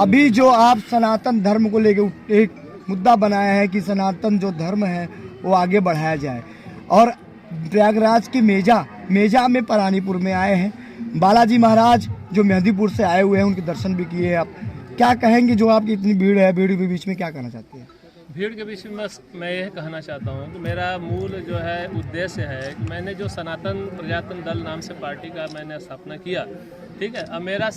अभी जो आप सनातन धर्म को लेकर एक मुद्दा बनाया है कि सनातन जो धर्म है वो आगे बढ़ाया जाए, और प्रयागराज के मेजा में परानीपुर में आए हैं, बालाजी महाराज जो मेहंदीपुर से आए हुए हैं उनके दर्शन भी किए। आप क्या कहेंगे, जो आपकी इतनी भीड़ है, भीड़ के बीच में क्या कहना चाहते हैं? भीड़ के बीच में बस मैं यह कहना चाहता हूँ कि मेरा मूल जो है उद्देश्य है कि मैंने जो सनातन प्रजातंत्र दल नाम से पार्टी का मैंने स्थापना किया, ठीक है। अब मेरा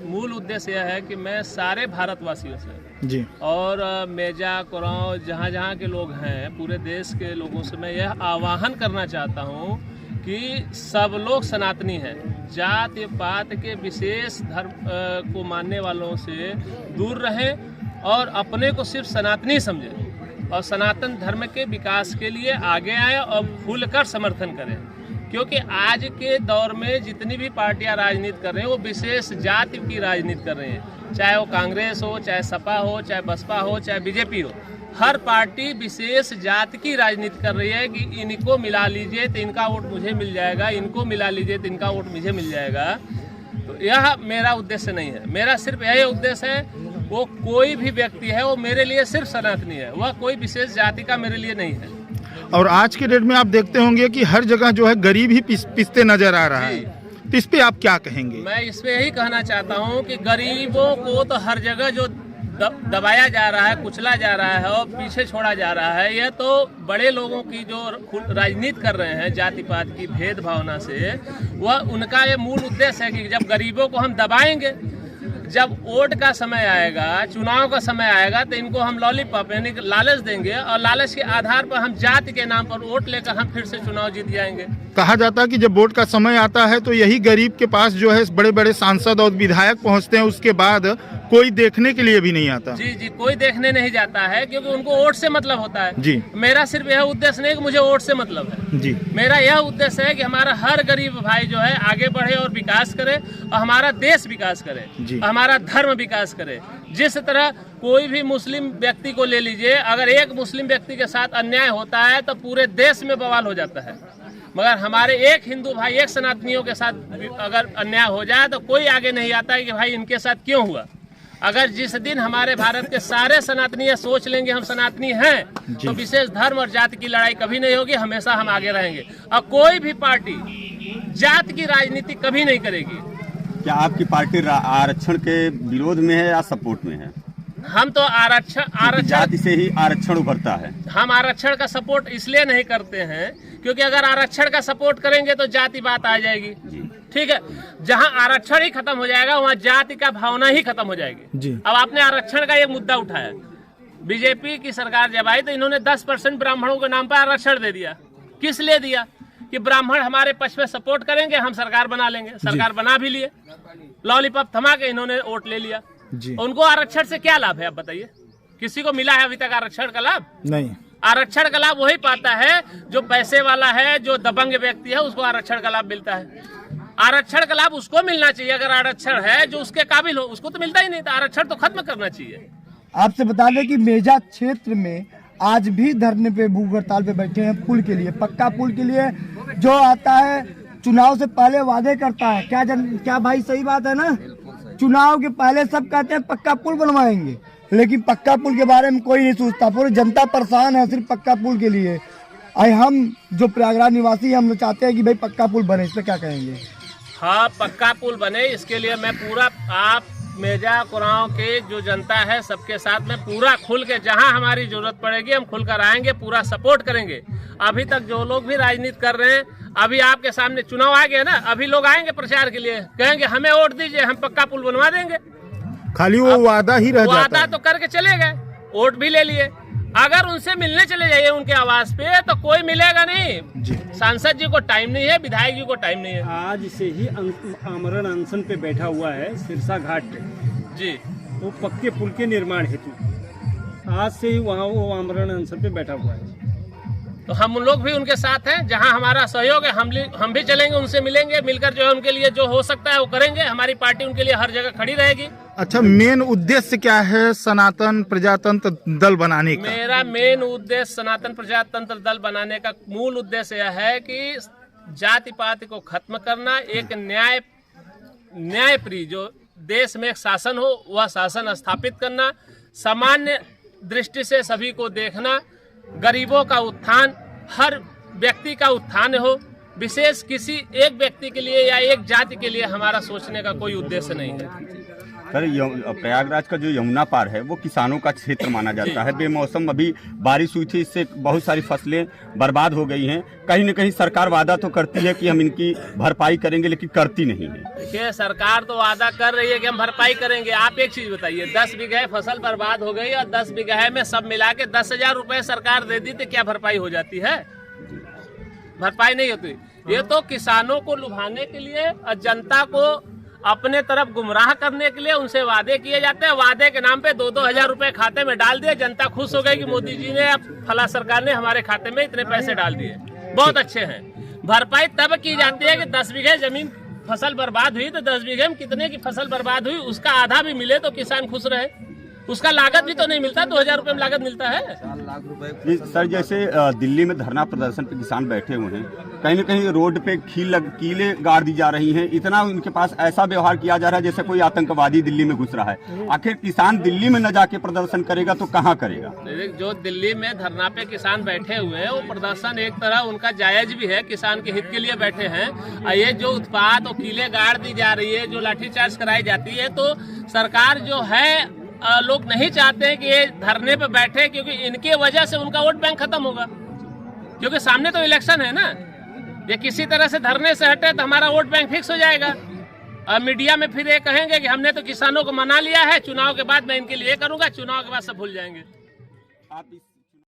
मूल उद्देश्य यह है कि मैं सारे भारतवासियों से जी और मेजा कुराव जहाँ के लोग हैं, पूरे देश के लोगों से मैं यह आह्वान करना चाहता हूँ कि सब लोग सनातनी हैं, जाति पात के विशेष धर्म को मानने वालों से दूर रहें और अपने को सिर्फ सनातनी समझें और सनातन धर्म के विकास के लिए आगे आए और खुलकर समर्थन करें। क्योंकि आज के दौर में जितनी भी पार्टियां राजनीति कर रहे हैं वो विशेष जाति की राजनीति कर रहे हैं, चाहे वो कांग्रेस हो, चाहे सपा हो, चाहे बसपा हो, चाहे बीजेपी हो। हर पार्टी विशेष जाति की राजनीति कर रही है कि इनको मिला लीजिए तो इनका वोट मुझे मिल जाएगा, इनको मिला लीजिए तो इनका वोट मुझे मिल जाएगा। तो यह मेरा उद्देश्य नहीं है। मेरा सिर्फ यही उद्देश्य है, वो कोई भी व्यक्ति है वो मेरे लिए सिर्फ सनातनी है, वह कोई विशेष जाति का मेरे लिए नहीं है। और आज के डेट में आप देखते होंगे कि हर जगह जो है गरीब ही पिसते नजर आ रहा है, तो इस पे आप क्या कहेंगे? मैं इस पे यही कहना चाहता हूँ कि गरीबों को तो हर जगह जो दबाया जा रहा है, कुचला जा रहा है और पीछे छोड़ा जा रहा है, यह तो बड़े लोगों की जो राजनीति कर रहे हैं जाति पात की भेद भावना से, वह उनका ये मूल उद्देश्य है कि जब गरीबों को हम दबाएंगे, जब वोट का समय आएगा, चुनाव का समय आएगा, तो इनको हम लॉलीपॉप यानी लालच देंगे और लालच के आधार पर हम जाति के नाम पर वोट लेकर हम फिर से चुनाव जीत जाएंगे। कहा जाता है कि जब वोट का समय आता है तो यही गरीब के पास जो है बड़े बड़े सांसद और विधायक पहुंचते हैं, उसके बाद कोई देखने के लिए भी नहीं आता। जी, कोई देखने नहीं जाता है क्योंकि उनको वोट से मतलब होता है। जी, मेरा सिर्फ यह उद्देश्य नहीं कि मुझे वोट से मतलब है। जी, मेरा यह उद्देश्य है कि हमारा हर गरीब भाई जो है आगे बढ़े और विकास करे और हमारा देश विकास करे, हमारा धर्म विकास करे। जिस तरह कोई भी मुस्लिम व्यक्ति को ले लीजिए, अगर एक मुस्लिम व्यक्ति के साथ अन्याय होता है तो पूरे देश में बवाल हो जाता है, मगर हमारे एक हिंदू भाई, एक सनातनियों के साथ अगर अन्याय हो जाए तो कोई आगे नहीं आता है कि भाई इनके साथ क्यों हुआ। अगर जिस दिन हमारे भारत के सारे सनातनी सोच लेंगे हम सनातनी हैं, तो विशेष धर्म और जाति की लड़ाई कभी नहीं होगी, हमेशा हम आगे रहेंगे और कोई भी पार्टी जाति की राजनीति कभी नहीं करेगी। क्या आपकी पार्टी आरक्षण के विरोध में है या सपोर्ट में है? हम तो आरक्षण जाति से ही आरक्षण उभरता है। हम आरक्षण का सपोर्ट इसलिए नहीं करते हैं क्योंकि अगर आरक्षण का सपोर्ट करेंगे तो जाति बात आ जाएगी। ठीक है, जहां आरक्षण ही खत्म हो जाएगा वहां जाति का भावना ही खत्म हो जाएगी। अब आपने आरक्षण का एक मुद्दा उठाया, बीजेपी की सरकार जब आई तो इन्होंने 10% ब्राह्मणों के नाम पर आरक्षण दे दिया। किस लिए दिया? कि ब्राह्मण हमारे पक्ष में सपोर्ट करेंगे, हम सरकार बना लेंगे। सरकार बना भी लिए, लॉलीपॉप थमा के इन्होंने वोट ले लिया। उनको आरक्षण से क्या लाभ है आप बताइए? किसी को मिला है अभी तक आरक्षण का लाभ? नहीं। आरक्षण का लाभ वही पाता है जो पैसे वाला है, जो दबंग व्यक्ति है, उसको आरक्षण का लाभ मिलता है। आरक्षण का लाभ उसको मिलना चाहिए अगर आरक्षण है, जो उसके काबिल हो, उसको तो मिलता ही नहीं। तो आरक्षण तो खत्म करना चाहिए। आपसे बता दें कि मेजा क्षेत्र में आज भी धरने पे, भूख हड़ताल पे बैठे हैं पुल के लिए, पक्का पुल के लिए। जो आता है चुनाव से पहले वादे करता है, क्या भाई सही बात है ना? चुनाव के पहले सब कहते हैं पक्का पुल बनवाएंगे, लेकिन पक्का पुल के बारे में कोई नहीं सोचता। पूरी जनता परेशान है सिर्फ पक्का पुल के लिए। हम जो प्रयागराज निवासी हम लोग चाहते हैं कि भाई पक्का पुल बने, इस पर क्या कहेंगे? हाँ, पक्का पुल बने, इसके लिए मैं पूरा आप मेजा कुराव के जो जनता है सबके साथ में पूरा खुल के, जहां हमारी जरूरत पड़ेगी हम खुलकर आएंगे, पूरा सपोर्ट करेंगे। अभी तक जो लोग भी राजनीति कर रहे हैं, अभी आपके सामने चुनाव आ गया ना, अभी लोग आएंगे प्रचार के लिए, कहेंगे हमें वोट दीजिए, हम पक्का पुल बनवा देंगे। खाली वो वादा ही रह जाता है। वादा तो करके चले गए, वोट भी ले लिए। अगर उनसे मिलने चले जाइए उनके आवास पे तो कोई मिलेगा नहीं। सांसद जी को टाइम नहीं है, विधायक जी को टाइम नहीं है। आज से ही आमरण अनशन पे बैठा हुआ है सिरसा घाट पे जी, वो पक्के पुल के निर्माण हेतु। आज से ही वहाँ वो आमरण अनशन पे बैठा हुआ है। तो हम उन लोग भी उनके साथ हैं, जहां हमारा सहयोग है हम भी चलेंगे, उनसे मिलेंगे, मिलकर जो है उनके लिए जो हो सकता है वो करेंगे। हमारी पार्टी उनके लिए हर जगह खड़ी रहेगी। अच्छा, मेन उद्देश्य क्या है सनातन प्रजातंत्र दल बनाने का? मेरा मेन उद्देश्य सनातन प्रजातंत्र दल बनाने का मूल उद्देश्य यह है कि जाति पाति को खत्म करना, एक न्याय प्रिय जो देश में एक शासन हो, वह शासन स्थापित करना, सामान्य दृष्टि से सभी को देखना, गरीबों का उत्थान, हर व्यक्ति का उत्थान हो, विशेष किसी एक व्यक्ति के लिए या एक जाति के लिए हमारा सोचने का कोई उद्देश्य नहीं है। सर प्रयागराज का जो यमुना पार है वो किसानों का क्षेत्र माना जाता है। बेमौसम अभी बारिश हुई थी, इससे बहुत सारी फसलें बर्बाद हो गई हैं। कहीं न कहीं सरकार वादा तो करती है कि हम इनकी भरपाई करेंगे, लेकिन करती नहीं है। देखिए, सरकार तो वादा कर रही है कि हम भरपाई करेंगे। आप एक चीज बताइए, 10 बीघे फसल बर्बाद हो गई और 10 बीघे में सब मिला के 10,000 रुपए सरकार दे दी तो क्या भरपाई हो जाती है? भरपाई नहीं होती। ये तो किसानों को लुभाने के लिए और जनता को अपने तरफ गुमराह करने के लिए उनसे वादे किए जाते हैं। वादे के नाम पे 2-2 हजार रुपए खाते में डाल दिए, जनता खुश हो गई कि मोदी जी ने, फला सरकार ने हमारे खाते में इतने पैसे डाल दिए, बहुत अच्छे हैं। भरपाई तब की जाती है कि 10 बीघे जमीन फसल बर्बाद हुई तो 10 बीघे में कितने की फसल बर्बाद हुई उसका आधा भी मिले तो किसान खुश रहे। उसका लागत भी तो नहीं मिलता, 2,000 रुपए में लागत मिलता है। सर जैसे दिल्ली में धरना प्रदर्शन पे किसान बैठे हुए हैं, कहीं न कहीं रोड पे कीले गाड़ दी जा रही हैं। इतना उनके पास ऐसा व्यवहार किया जा रहा है जैसे कोई आतंकवादी दिल्ली में घुस रहा है। आखिर किसान दिल्ली में न जाके प्रदर्शन करेगा तो कहाँ करेगा? जो दिल्ली में धरना पे किसान बैठे हुए हैं वो प्रदर्शन एक तरह उनका जायज भी है, किसान के हित के लिए बैठे हैं। और ये जो उत्पात और कीले गाड़ दी जा रही है, जो लाठीचार्ज कराई जाती है, तो सरकार जो है, लोग नहीं चाहते हैं कि ये धरने पे बैठे, क्योंकि इनके वजह से उनका वोट बैंक खत्म होगा। क्योंकि सामने तो इलेक्शन है ना, ये किसी तरह से धरने से हटे तो हमारा वोट बैंक फिक्स हो जाएगा। और मीडिया में फिर ये कहेंगे कि हमने तो किसानों को मना लिया है, चुनाव के बाद मैं इनके लिए करूंगा, चुनाव के बाद सब भूल जाएंगे। आप